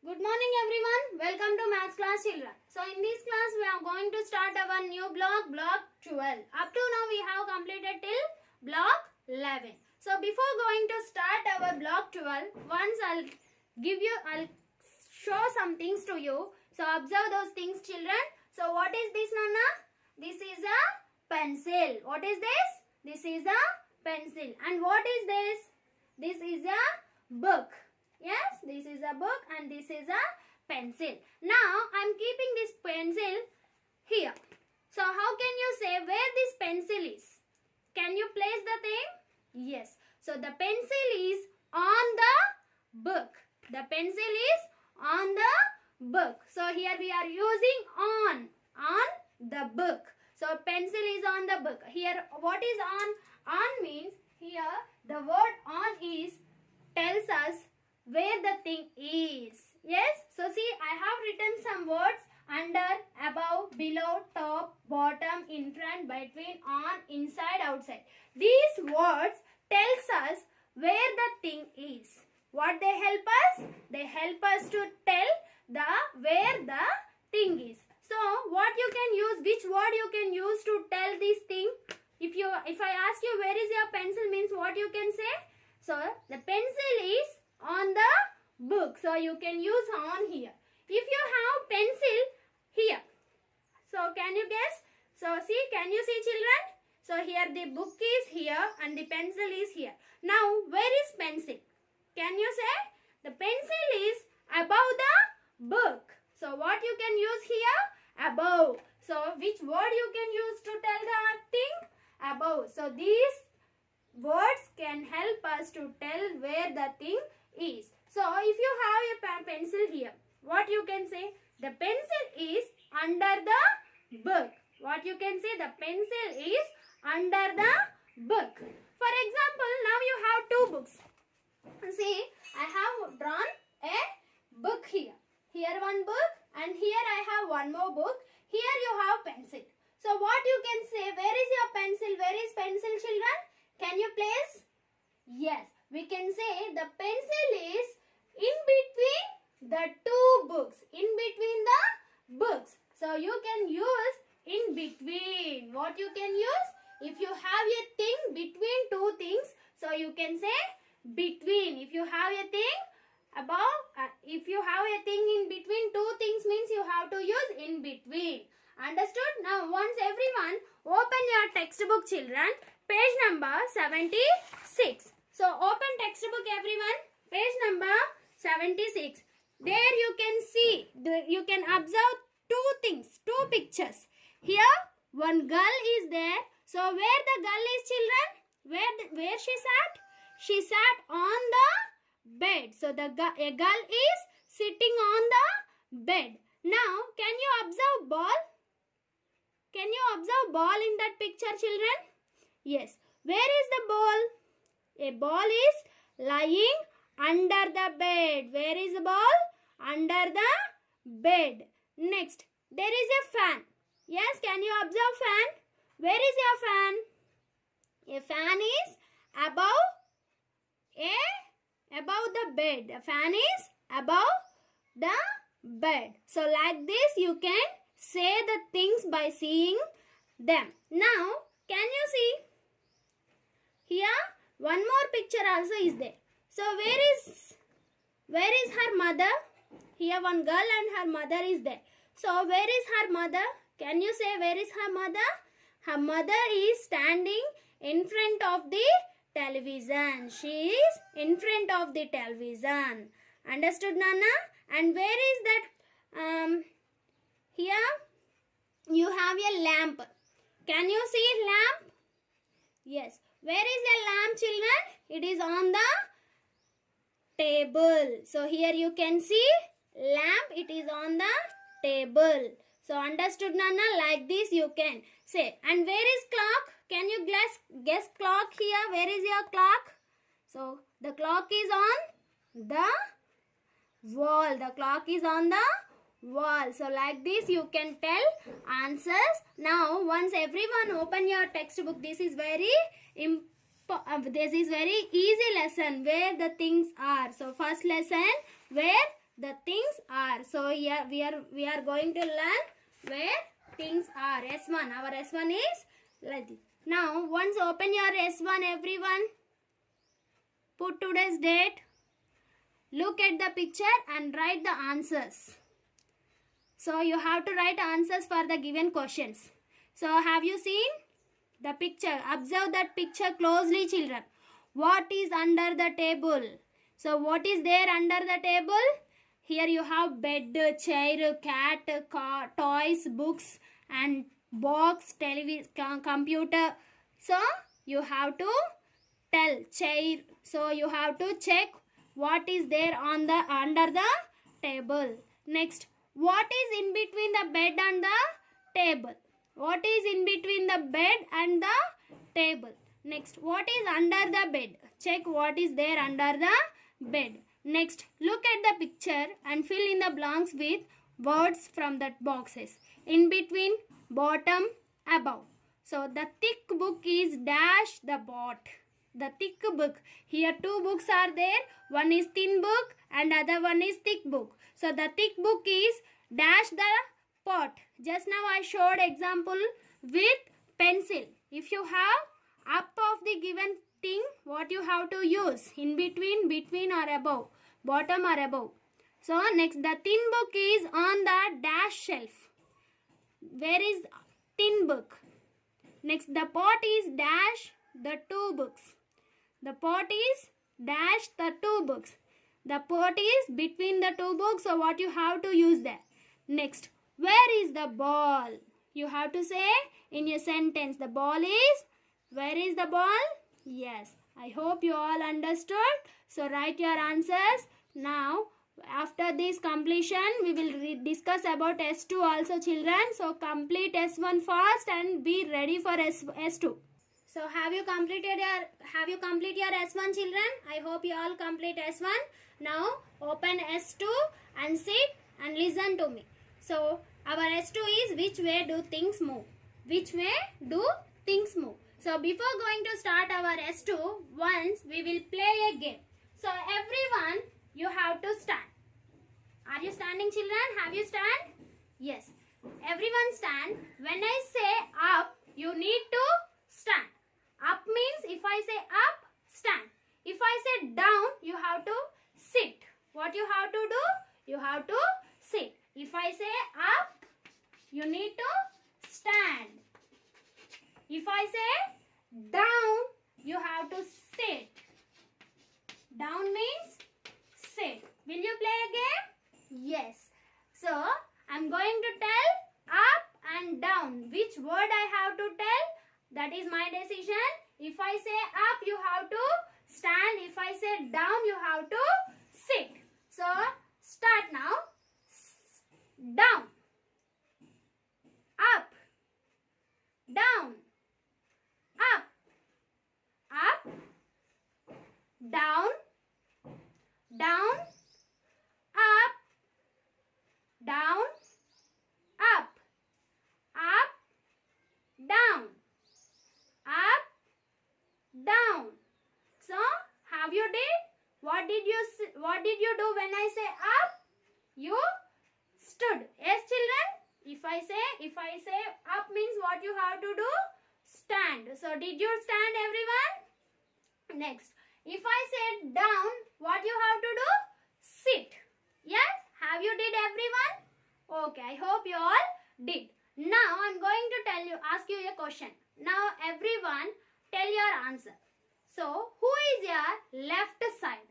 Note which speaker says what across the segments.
Speaker 1: Good morning everyone. Welcome to Maths class children. So in this class we are going to start our new block 12. Up to now we have completed till block 11. So before going to start our block 12, once I'll show some things to you. So observe those things children. So what is this Nana? This is a pencil. What is this? This is a pencil. And what is this? This is a book. Yes, this is a book and this is a pencil. Now, I am keeping this pencil here. So, how can you say where this pencil is? Can you place the thing? Yes. So, the pencil is on the book. The pencil is on the book. So, here we are using on the book. So, pencil is on the book. Here, what is on? On means, here the word on is tells us where the thing is. Yes. So see, I have written some words under, above, below, top, bottom, in front, between, on, inside, outside. These words tells us where the thing is. What they help us? They help us to tell where the thing is. So what you can use, which word you can use to tell this thing? If I ask you where is your pencil means what you can say? So the pencil is on the book. So you can use on here. If you have pencil here. So can you guess? So see, can you see children? So here the book is here and the pencil is here. Now where is pencil? Can you say? The pencil is above the book. So what you can use here? Above. So which word you can use to tell the thing? Above. So these words can help us to tell where the thing is. So if you have a pencil here, what you can say? The pencil is under the book. What you can say? The pencil is under the book. For example, now you have two books. See, I have drawn a book here. Here one book and here I have one more book. Here you have pencil. So what you can say? Where is your pencil? Where is pencil children? Can you place? Yes, we can say the pencil is in between the two books. In between the books. So you can use in between. What you can use? If you have a thing between two things, so you can say between. If you have a thing if you have a thing in between two things means you have to use in between. Understood? Now once everyone open your textbook children, page number 76. So open textbook everyone, page number 76. There you can see, you can observe two things, two pictures. Here one girl is there. So where the girl is children? Where she sat? She sat on the bed. So a girl is sitting on the bed. Now can you observe ball? Can you observe ball in that picture children? Yes. Where is the ball? A ball is lying under the bed. Where is the ball? Under the bed. Next, there is a fan. Yes, can you observe fan? Where is your fan? A fan is above the bed. A fan is above the bed. So like this you can say the things by seeing them. Now, can you see? Here, one more picture also is there. So, where is her mother? Here one girl and her mother is there. So, where is her mother? Can you say where is her mother? Her mother is standing in front of the television. She is in front of the television. Understood, Nana? And where is that? Here you have a lamp. Can you see lamp? Yes. Where is a lamp children? It is on the table. So here you can see lamp. It is on the table. So understood Nana? Like this you can say. And where is clock? Can you guess clock here? Where is your clock? So the clock is on the wall. The clock is on the wall. So like this you can tell answers. Now once everyone open your textbook, this is very easy lesson where the things are. So first lesson, where the things are. So here we are going to learn where things are. S1. Our S1 is like this. Now once open your S1 everyone. Put today's date. Look at the picture and write the answers. So you have to write answers for the given questions. So have you seen the picture? Observe that picture closely, children. What is under the table? So what is there under the table? Here you have bed, chair, cat, car, toys, books and box, television, computer. So you have to tell chair. So you have to check what is there on the under the table. Next, what is in between the bed and the table? What is in between the bed and the table? Next, what is under the bed? Check what is there under the bed. Next, look at the picture and fill in the blanks with words from that boxes. In between, bottom, above. So the thick book is dash the bot. The thick book. Here two books are there. One is thin book and other one is thick book. So the thick book is dash the pot. Just now I showed example with pencil. If you have up of the given thing, what you have to use? In between, between or above. Bottom or above. So next, the thin book is on the dash shelf. Where is thin book? Next, the pot is dash the two books. The pot is dash the two books. The pot is between the two books. So what you have to use there? Next, where is the ball? You have to say in your sentence, the ball is, where is the ball? Yes, I hope you all understood. So write your answers. Now, after this completion, we will discuss about S2 also, children. So complete S1 fast and be ready for S2. So have you completed your S1, children? I hope you all complete S1. Now open S2 and sit and listen to me. So our S2 is which way do things move? Which way do things move? So before going to start our S2, once we will play a game. So everyone, you have to stand. Are you standing, children? Have you stand? Yes. Everyone stand. When I say up, you need to stand. Up means if I say up, stand. If I say down, you have to sit. What you have to do? You have to sit. If I say up, you need to stand. If I say down, you have to sit. Down means sit. Will you play a game? Yes. So, I am going to tell up and down. Which word I have to tell? That is my decision. If I say up, you have to stand. If I say down, you have to sit. So, start now. Down. Up. Down. Up. Up. Down. Down. Up. Down. Up. Up. Down. Up. Down. So, have you did? What did you do when I say up? You stood. Yes, children? If I say up means what you have to do? Stand. So, did you stand, everyone? Next. If I say down, what you have to do? Sit. Yes? Have you did, everyone? Okay, I hope you all did. Now, I am going to ask you a question. Now, everyone, tell your answer. So, who is your left side?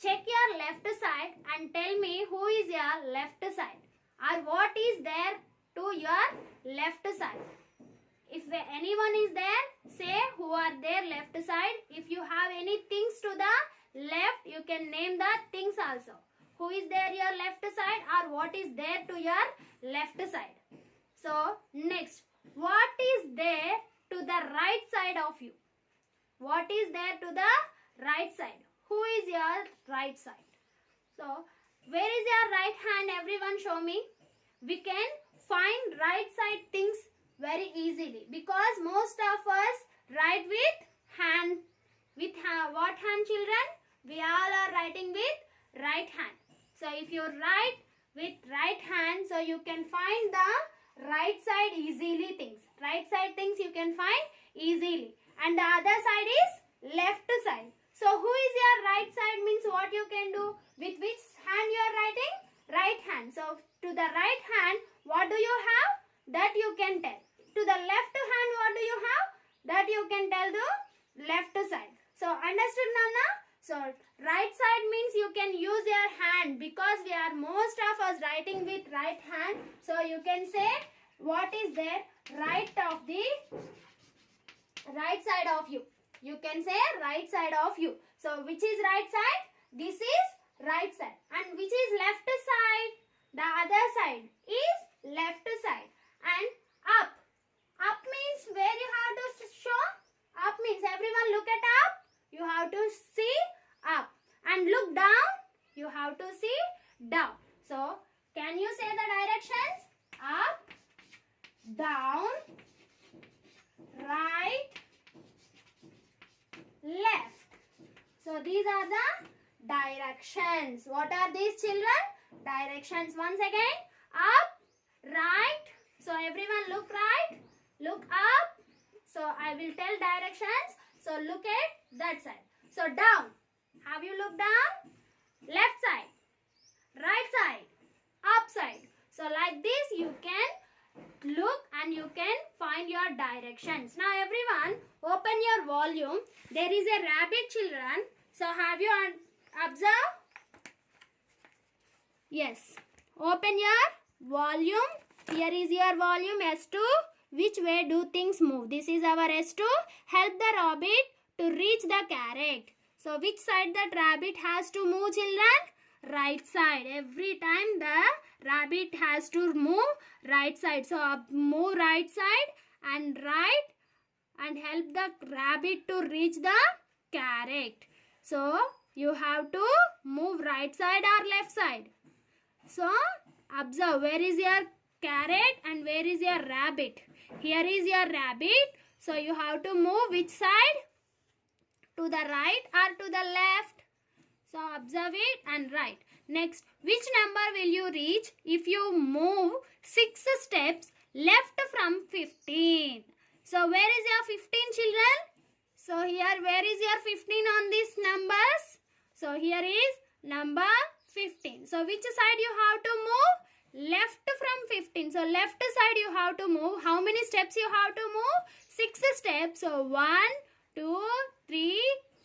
Speaker 1: Check your left side and tell me who is your left side. Or what is there to your left side. If anyone is there, say who are there left side. If you have any things to the left, you can name the things also. Who is there your left side or what is there to your left side. So, next, what is there to the right side of you? What is there to the right side? Who is your right side? So, where is your right hand? Everyone show me. We can find right side things very easily because most of us write with hand. With what hand, children? We all are writing with right hand. So if you write with right hand, so you can find the right side easily things. Right side things you can find easily. And the other side is left side. So who is your right side means what you can do? With which hand you are writing? Right hand. So to the right hand, what do you have? That you can tell. To the left hand, what do you have? That you can tell the left side. So understood, Nana? So right side means you can use your hand because we are most of us writing with right hand. So you can say what is there right of the right side of you. You can say right side of you. So which is right side? This is right side. And which is left side? The other side is left side. And up. Up means where you have to show? Up means everyone look at up. You have to see up. And look down. You have to see down. So can you say the directions? Up, down, right, left. So these are the directions. What are these, children? Directions. Once again, up, right. So everyone look right, look up. So I will tell directions. So look at that side. So down. Have you looked down? Left side, right side, up side. So like this you can look and you can find your directions. Now everyone open your volume. There is a rabbit, children. So have you observed? Yes. Open your volume. Here is your volume S2. Which way do things move? This is our S2. Help the rabbit to reach the carrot. So which side that rabbit has to move, children? Right side. Every time the rabbit has to move right side. So move right side and right and help the rabbit to reach the carrot. So you have to move right side or left side. So observe where is your carrot and where is your rabbit. Here is your rabbit. So you have to move which side? To the right or to the left. So observe it and write. Next, which number will you reach if you move 6 steps left from 15? So where is your 15, children? So here where is your 15 on these numbers? So here is number 15. So which side you have to move? Left from 15. So left side you have to move. How many steps you have to move? 6 steps. So 1, 2, 3,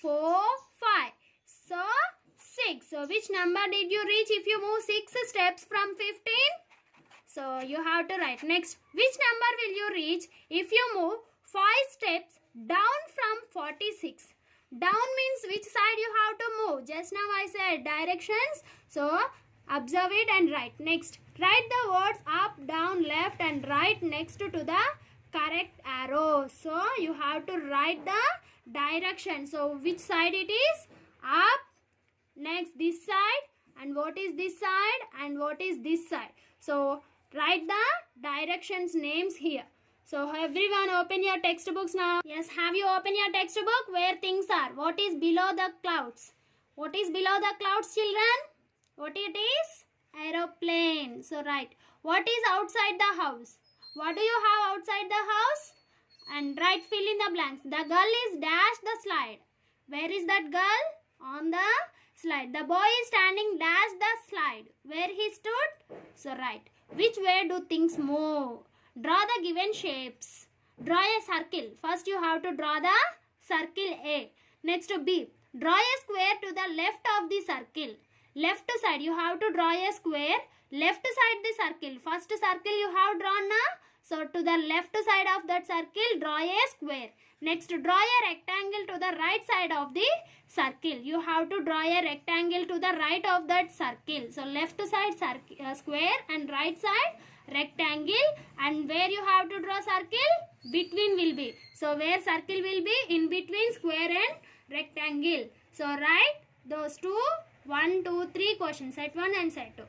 Speaker 1: 4, 5. So 6. So which number did you reach if you move 6 steps from 15? So you have to write. Next, which number will you reach if you move 5 steps down from 46? Down means which side you have to move. Just now I said directions. So observe it and write. Next, write the words up, down, left and right next to the correct arrow. So you have to write the direction. So which side it is? Up. Next this side. And what is this side? And what is this side? So write the directions names here. So everyone open your textbooks now. Yes, have you opened your textbook where things are? What is below the clouds? What is below the clouds, children? What it is? Aeroplane. So write. What is outside the house? What do you have outside the house? And write, fill in the blanks. The girl is dash the slide. Where is that girl? On the slide. The boy is standing dash the slide. Where he stood? So write. Which way do things move? Draw the given shapes. Draw a circle. First you have to draw the circle A. Next B. Draw a square to the left of the circle. Left side you have to draw a square. Left side the circle. First circle you have drawn now. So to the left side of that circle draw a square. Next draw a rectangle to the right side of the circle. You have to draw a rectangle to the right of that circle. So left side square and right side rectangle, and where you have to draw circle? Between will be. So where circle will be? In between square and rectangle. So write those two 1, 2, 3 questions, set 1 and set 2.